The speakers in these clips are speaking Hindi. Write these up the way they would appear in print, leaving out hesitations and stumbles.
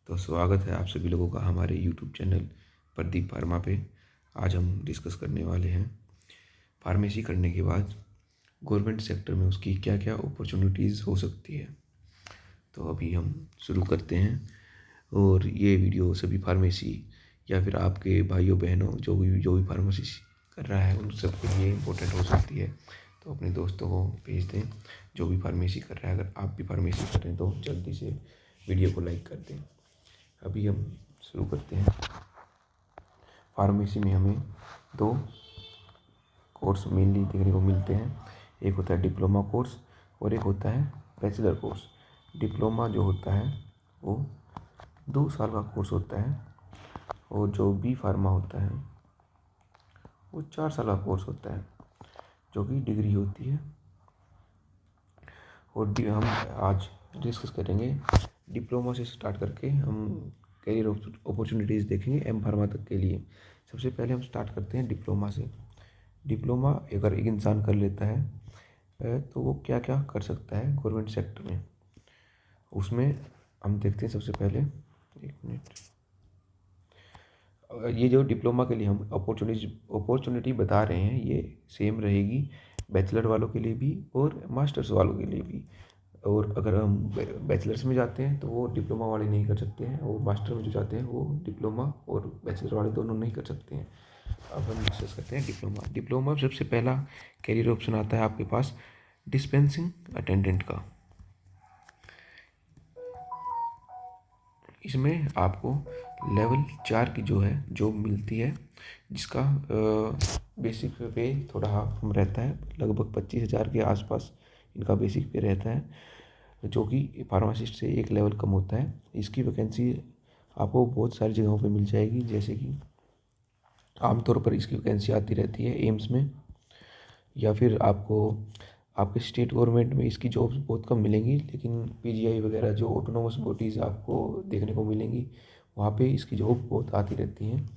तो स्वागत है आप सभी लोगों का हमारे यूट्यूब चैनल प्रदीप फार्मा पे। आज हम डिस्कस करने वाले हैं फार्मेसी करने के बाद गवर्नमेंट सेक्टर में उसकी क्या क्या अपॉर्चुनिटीज़ हो सकती है। तो अभी हम शुरू करते हैं। और ये वीडियो सभी फार्मेसी या फिर आपके भाइयों बहनों जो भी फार्मेसी कर रहा है उन सबके लिए इम्पोर्टेंट हो सकती है। तो अपने दोस्तों को भेज दें जो भी फार्मेसी कर रहा है। अगर आप भी फार्मेसी कर रहे हैं तो जल्दी से वीडियो को लाइक कर दें। अभी हम शुरू करते हैं। फार्मेसी में हमें दो कोर्स मेनली देखने को मिलते हैं। एक होता है डिप्लोमा कोर्स और एक होता है बैचलर कोर्स। डिप्लोमा जो होता है वो 2 साल का कोर्स होता है और जो बी फार्मा होता है वो 4 साल का कोर्स होता है जो कि डिग्री होती है। और हम आज डिस्कस करेंगे डिप्लोमा से स्टार्ट करके हम करियर अपॉर्चुनिटीज़ देखेंगे एम फार्मा तक के लिए। सबसे पहले हम स्टार्ट करते हैं डिप्लोमा से। डिप्लोमा अगर एक इंसान कर लेता है तो वो क्या क्या कर सकता है गवर्नमेंट सेक्टर में, उसमें हम देखते हैं। सबसे पहले एक मिनट, ये जो डिप्लोमा के लिए हम अपॉर्चुनिटी बता रहे हैं ये सेम रहेगी बैचलर वालों के लिए भी और मास्टर्स वालों के लिए भी। और अगर हम बैचलर्स में जाते हैं तो वो डिप्लोमा वाले नहीं कर सकते हैं, और मास्टर में जो जाते हैं वो डिप्लोमा और बैचलर वाले दोनों नहीं कर सकते हैं। अब हम डिस्कस करते हैं डिप्लोमा। डिप्लोमा में सबसे पहला कैरियर ऑप्शन आता है आपके पास डिस्पेंसिंग अटेंडेंट का। इसमें आपको लेवल 4 की जो है जॉब मिलती है, जिसका बेसिक पे थोड़ा कम रहता है, लगभग 25,000 के आसपास इनका बेसिक पे रहता है, जो कि फार्मासिस्ट से एक लेवल कम होता है। इसकी वैकेंसी आपको बहुत सारी जगहों पे मिल जाएगी, जैसे कि आमतौर पर इसकी वैकेंसी आती रहती है एम्स में, या फिर आपको आपके स्टेट गवर्नमेंट में इसकी जॉब्स बहुत कम मिलेंगी, लेकिन पीजीआई वगैरह जो ऑटोनोमस बॉडीज़ आपको देखने को मिलेंगी वहाँ पे इसकी जॉब बहुत आती रहती हैं।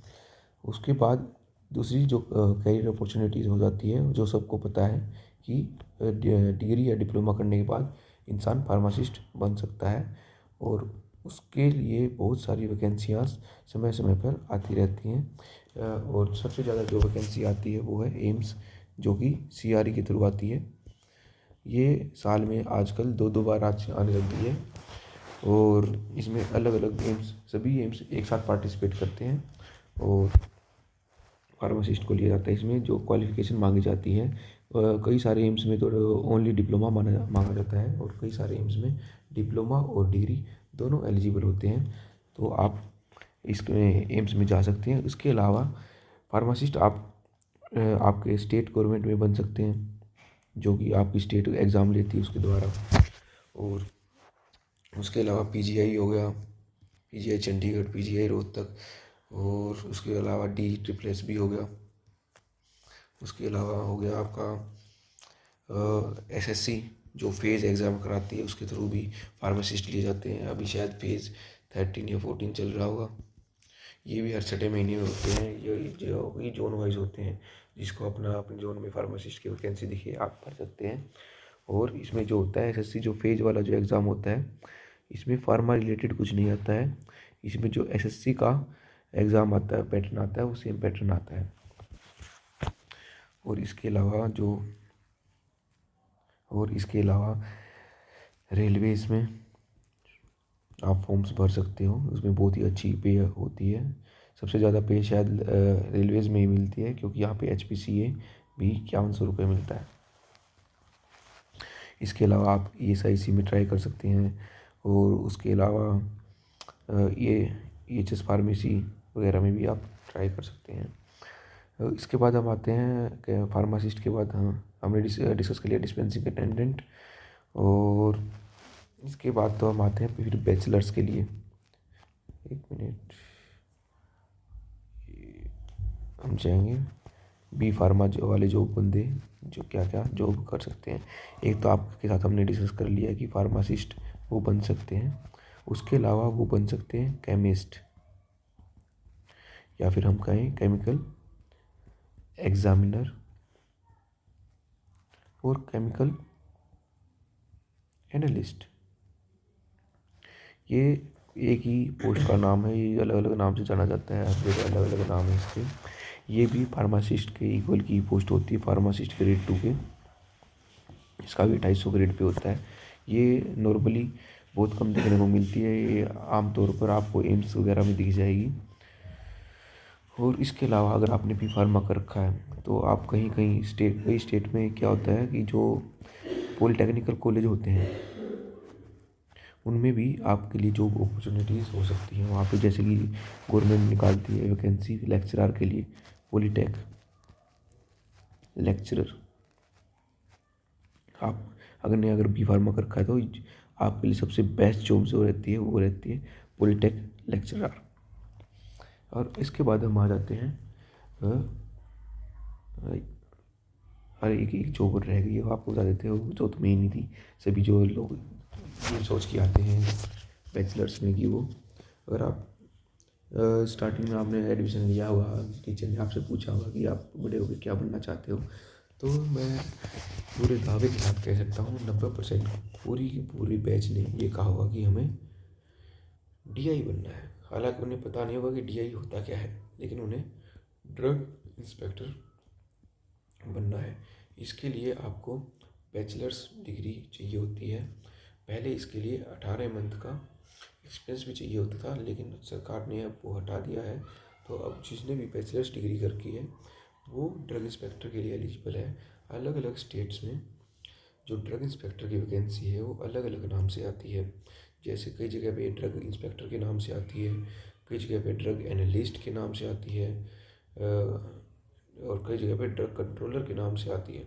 उसके बाद दूसरी जो कैरियर अपॉर्चुनिटीज़ हो जाती है, जो सबको पता है कि डिग्री या डिप्लोमा करने के बाद इंसान फार्मासिस्ट बन सकता है, और उसके लिए बहुत सारी वैकेंसियाँ समय समय पर आती रहती हैं। और सबसे ज़्यादा जो वैकेंसी आती है वो है एम्स, जो कि सीआरई के थ्रू आती है। ये साल में आजकल 2-2 बार आने लग गई है, और इसमें अलग अलग एम्स, सभी एम्स एक साथ पार्टिसिपेट करते हैं और फार्मासिस्ट को लिया जाता है। इसमें जो क्वालिफ़िकेशन मांगी जाती है, कई सारे एम्स में तो ओनली डिप्लोमा मांगा जाता है, और कई सारे एम्स में डिप्लोमा और डिग्री दोनों एलिजिबल होते हैं। तो आप इसमें एम्स में जा सकते हैं। इसके अलावा फार्मासिस्ट आप आपके स्टेट गवर्नमेंट में बन सकते हैं, जो कि आपकी स्टेट एग्ज़ाम लेती है उसके द्वारा। और उसके अलावा पीजीआई हो गया, पीजीआई चंडीगढ़, पीजीआई रोहतक, और उसके अलावा DSSS हो गया। उसके अलावा हो गया आपका एसएससी जो फेज़ एग्ज़ाम कराती है, उसके थ्रू भी फार्मासिस्ट लिए जाते हैं। अभी शायद फेज़ 13 या 14 चल रहा होगा। ये भी हर छठे महीने में होते हैं। ये जोन वाइज होते हैं, जिसको अपने जोन में फार्मासिस्ट की वैकेंसी दिखे आप भर सकते हैं। और इसमें जो होता है एसएससी जो फेज़ वाला जो एग्ज़ाम होता है, इसमें फार्मा रिलेटेड कुछ नहीं आता है। इसमें जो एसएससी का एग्ज़ाम आता है, पैटर्न आता है, वो सेम पैटर्न आता है। और इसके अलावा रेलवेज़ में आप फॉर्म्स भर सकते हो। उसमें बहुत ही अच्छी पे होती है। सबसे ज़्यादा पे शायद रेलवेज़ में ही मिलती है, क्योंकि यहाँ पे HPCA भी 5100 रुपये मिलता है। इसके अलावा आप ESIC में ट्राई कर सकते हैं, और उसके अलावा ये EHS फार्मेसी वगैरह में भी आप ट्राई कर सकते हैं। इसके बाद हम आते हैं फार्मासिस्ट के बाद हमने डिस्कस कर लिया डिस्पेंसिंग अटेंडेंट, और इसके बाद तो हम आते हैं फिर बैचलर्स के लिए। एक मिनट, हम चाहेंगे बी फार्मा जो वाले जॉब बंदे जो क्या क्या जॉब कर सकते हैं। एक तो आपके साथ हमने डिस्कस कर लिया कि फार्मासिस्ट वो बन सकते हैं, उसके अलावा वो बन सकते हैं केमिस्ट, या फिर हम कहें केमिकल एग्जामिनर और केमिकल एनालिस्ट। ये एक ही पोस्ट का नाम है, ये अलग अलग नाम से जाना जाता है, हर जगह अलग अलग नाम है इसके। ये भी फार्मासिस्ट के इक्वल की पोस्ट होती है, फार्मासिस्ट ग्रेड 2 के। इसका भी 250 ग्रेड पे होता है। ये नॉर्मली बहुत कम देखने को मिलती है, ये आमतौर पर आपको एम्स वगैरह में दिख जाएगी। और इसके अलावा अगर आपने बी फार्मा कर रखा है तो आप कई स्टेट में क्या होता है कि जो पॉलिटेक्निकल कॉलेज होते हैं उनमें भी आपके लिए जॉब अपॉर्चुनिटीज़ हो सकती हैं वहाँ पे। जैसे कि गवर्नमेंट निकालती है वैकेंसी लेक्चरर के लिए, पॉलीटेक लेक्चरर। आप अगर बी फार्मा कर रखा है तो आपके लिए सबसे बेस्ट जॉब जो रहती है वो रहती है पॉलीटेक लेक्चरर। और इसके बाद हम आ जाते हैं और एक एक जॉब रह गई है, वो आपको बता देते हो जो तो मेन ही थी। सभी जो लोग ये सोच के आते हैं बैचलर्स में कि वो, अगर आप स्टार्टिंग में आपने एडमिशन लिया होगा, टीचर ने आपसे पूछा होगा कि आप बड़े होकर क्या बनना चाहते हो, तो मैं पूरे दावे के साथ कह सकता हूँ 90% पूरी की पूरी बैच ने ये कहा होगा कि हमें डीआई बनना है। हालांकि उन्हें पता नहीं होगा कि डीआई होता क्या है, लेकिन उन्हें ड्रग इंस्पेक्टर बनना है। इसके लिए आपको बैचलर्स डिग्री चाहिए होती है। पहले इसके लिए 18 मंथ का एक्सपीरियंस भी चाहिए होता था, लेकिन सरकार ने अब वो हटा दिया है। तो अब जिसने भी बैचलर्स डिग्री कर की है वो ड्रग इंस्पेक्टर के लिए एलिजिबल है। अलग अलग स्टेट्स में जो ड्रग इंस्पेक्टर की वैकेंसी है वो अलग अलग नाम से आती है। जैसे कई जगह पे ड्रग इंस्पेक्टर के नाम से आती है, कई जगह पे ड्रग एनालिस्ट के नाम से आती है, और कई जगह पे ड्रग कंट्रोलर के नाम से आती है।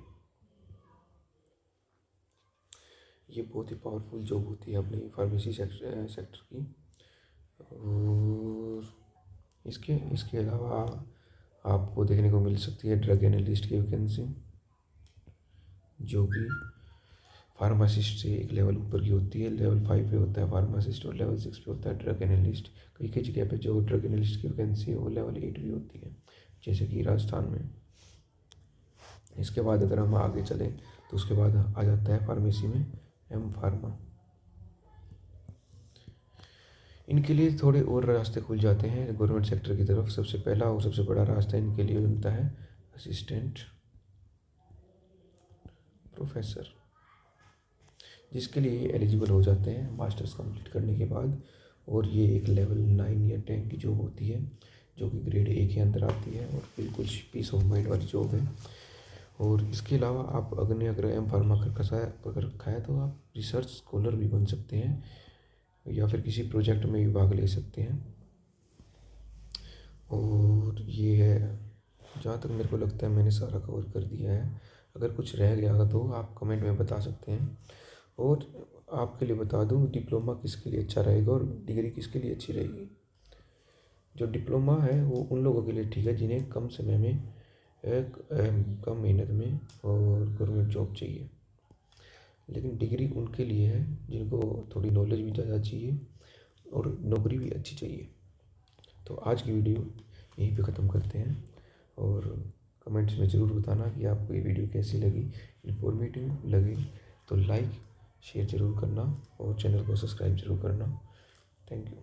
ये बहुत ही पावरफुल जॉब होती है अपनी फार्मेसी सेक्टर की। और इसके इसके अलावा आपको देखने को मिल सकती है ड्रग एनालिस्ट की वैकेंसी, जो कि फार्मासिस्ट से एक लेवल ऊपर की होती है। लेवल 5 पे होता है फार्मासिस्ट और लेवल 6 पे होता है ड्रग एनालिस्ट। कई कई जगह पे जो ड्रग एनालिस्ट की वैकेंसी है वो लेवल 8 भी होती है, जैसे कि राजस्थान में। इसके बाद अगर हम आगे चलें तो उसके बाद आ जाता है फार्मेसी में एम फार्मा। इनके लिए थोड़े और रास्ते खुल जाते हैं गवर्नमेंट सेक्टर की तरफ। सबसे पहला और सबसे बड़ा रास्ता इनके लिए बनता है असिस्टेंट प्रोफेसर, जिसके लिए ये एलिजिबल हो जाते हैं मास्टर्स कंप्लीट करने के बाद। और ये एक लेवल 9 या 10 की जॉब होती है, जो कि ग्रेड 1 के अंदर आती है और बिल्कुल पीस ऑफ माइंड वाली जॉब है। और इसके अलावा आप अगर एम फार्मा कर रखा है तो आप रिसर्च स्कॉलर भी बन सकते हैं या फिर किसी प्रोजेक्ट में भी भाग ले सकते हैं। और ये है, जहाँ तक मेरे को लगता है मैंने सारा कवर कर दिया है। अगर कुछ रह गया तो आप कमेंट में बता सकते हैं। और आपके लिए बता दूँ डिप्लोमा किसके लिए अच्छा रहेगा और डिग्री किसके लिए अच्छी रहेगी। जो डिप्लोमा है वो उन लोगों के लिए ठीक है जिन्हें कम समय में कम मेहनत में और गवर्नमेंट जॉब चाहिए। लेकिन डिग्री उनके लिए है जिनको थोड़ी नॉलेज भी ज़्यादा चाहिए और नौकरी भी अच्छी चाहिए। तो आज की वीडियो यहीं पे ख़त्म करते हैं। और कमेंट्स में ज़रूर बताना कि आपको ये वीडियो कैसी लगी। इन्फॉर्मेटिव लगी तो लाइक शेयर ज़रूर करना और चैनल को सब्सक्राइब ज़रूर करना। Thank you.